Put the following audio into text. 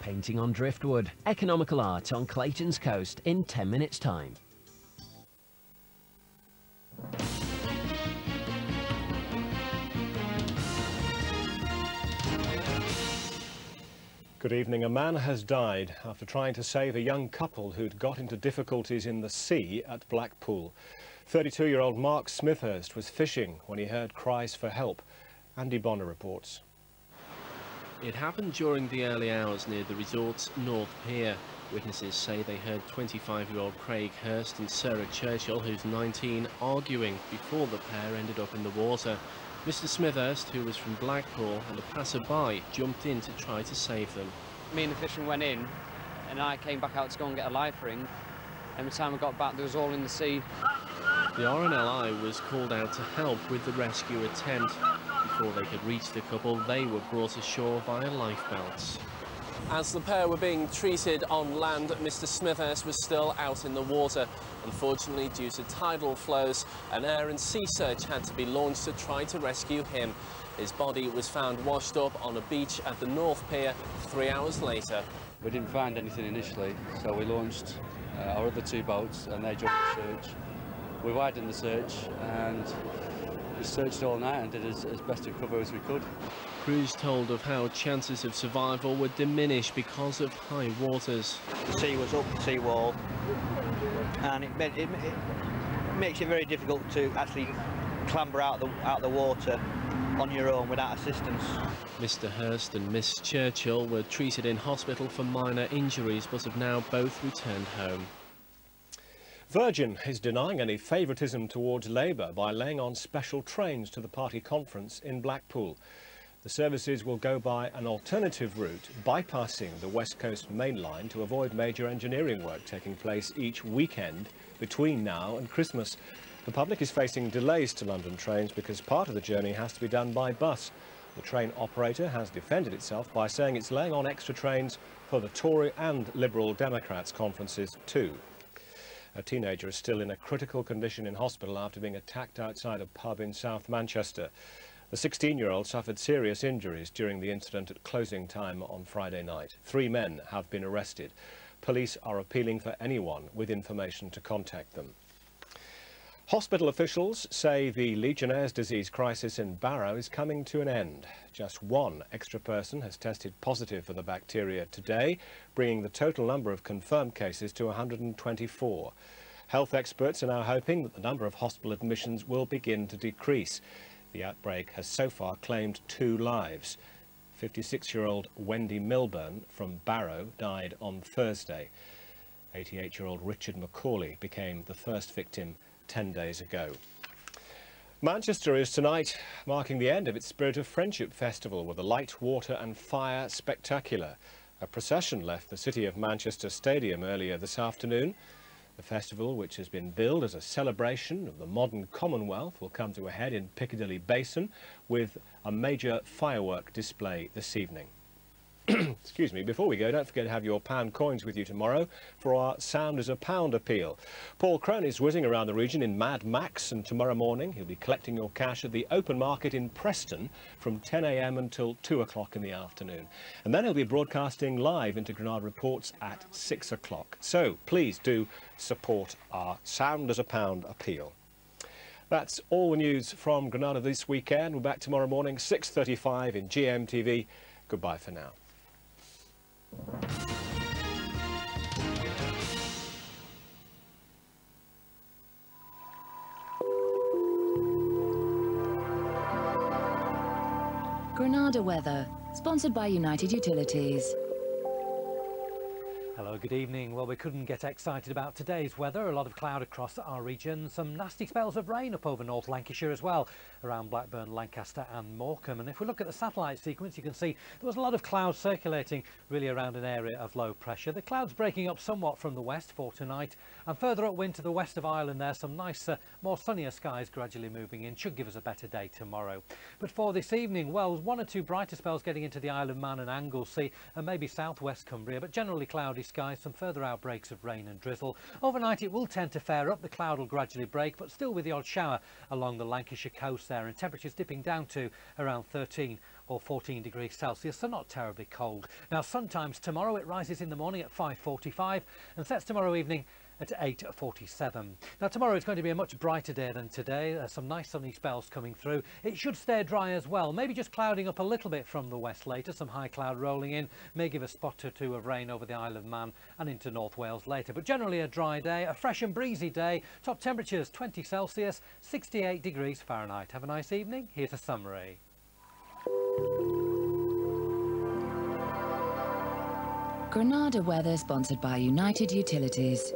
painting on driftwood. Economical art on Clayton's coast in 10 minutes time. Good evening. A man has died after trying to save a young couple who'd got into difficulties in the sea at Blackpool. 32-year-old Mark Smithhurst was fishing when he heard cries for help. Andy Bonner reports. It happened during the early hours near the resort's North Pier. Witnesses say they heard 25-year-old Craig Hurst and Sarah Churchill, who's 19, arguing before the pair ended up in the water. Mr Smithhurst, who was from Blackpool, and a passer-by jumped in to try to save them. Me and the fisherman went in, and I came back out to go and get a life ring. And by the time I got back, they was all in the sea. The RNLI was called out to help with the rescue attempt. Before they could reach the couple, they were brought ashore via lifebelts. As the pair were being treated on land, Mr Smithhurst was still out in the water. Unfortunately, due to tidal flows, an air and sea search had to be launched to try to rescue him. His body was found washed up on a beach at the North Pier 3 hours later. We didn't find anything initially, so we launched our other two boats and they joined the search. We widened the search and we searched all night and did as best to cover as we could. Crews told of how chances of survival would diminish because of high waters. The sea was up the seawall, and it makes it very difficult to actually clamber out the water on your own without assistance. Mr Hurst and Miss Churchill were treated in hospital for minor injuries but have now both returned home. Virgin is denying any favouritism towards Labour by laying on special trains to the party conference in Blackpool. The services will go by an alternative route, bypassing the West Coast main line to avoid major engineering work taking place each weekend between now and Christmas. The public is facing delays to London trains because part of the journey has to be done by bus. The train operator has defended itself by saying it's laying on extra trains for the Tory and Liberal Democrats conferences too. A teenager is still in a critical condition in hospital after being attacked outside a pub in South Manchester. The 16-year-old suffered serious injuries during the incident at closing time on Friday night. 3 men have been arrested. Police are appealing for anyone with information to contact them. Hospital officials say the Legionnaire's disease crisis in Barrow is coming to an end. Just 1 extra person has tested positive for the bacteria today, bringing the total number of confirmed cases to 124. Health experts are now hoping that the number of hospital admissions will begin to decrease. The outbreak has so far claimed 2 lives. 56-year-old Wendy Milburn from Barrow died on Thursday. 88-year-old Richard Macaulay became the first victim 10 days ago. Manchester is tonight marking the end of its Spirit of Friendship Festival with a light, water and fire spectacular. A procession left the City of Manchester Stadium earlier this afternoon. The festival, which has been billed as a celebration of the modern Commonwealth, will come to a head in Piccadilly Basin with a major firework display this evening. Excuse me, before we go, don't forget to have your pound coins with you tomorrow for our Sound as a Pound appeal. Paul Crone is whizzing around the region in Mad Max, and tomorrow morning he'll be collecting your cash at the open market in Preston from 10 a.m. until 2 o'clock in the afternoon. And then he'll be broadcasting live into Granada Reports at 6 o'clock. So please do support our Sound as a Pound appeal. That's all the news from Granada this weekend. We're back tomorrow morning, 6:35 in GMTV. Goodbye for now. Granada weather, sponsored by United Utilities. Hello, good evening. Well, we couldn't get excited about today's weather. A lot of cloud across our region. Some nasty spells of rain up over North Lancashire as well, around Blackburn, Lancaster and Morecambe. And if we look at the satellite sequence, you can see there was a lot of clouds circulating really around an area of low pressure. The clouds breaking up somewhat from the west for tonight, and further upwind to the west of Ireland there, some nice, more sunnier skies gradually moving in. Should give us a better day tomorrow. But for this evening, well, 1 or 2 brighter spells getting into the Isle of Man and Anglesey and maybe southwest Cumbria, but generally cloudy skies, some further outbreaks of rain and drizzle. Overnight it will tend to fare up, the cloud will gradually break, but still with the odd shower along the Lancashire coast there, and temperatures dipping down to around 13 or 14 degrees Celsius, so not terribly cold. Now sun times tomorrow, it rises in the morning at 5:45 and sets tomorrow evening at 8:47. Now tomorrow is going to be a much brighter day than today. There's some nice sunny spells coming through. It should stay dry as well, maybe just clouding up a little bit from the west later. Some high cloud rolling in, may give a spot or two of rain over the Isle of Man and into North Wales later. But generally a dry day, a fresh and breezy day. Top temperatures 20 Celsius, 68 degrees Fahrenheit. Have a nice evening. Here's a summary. Granada weather sponsored by United Utilities.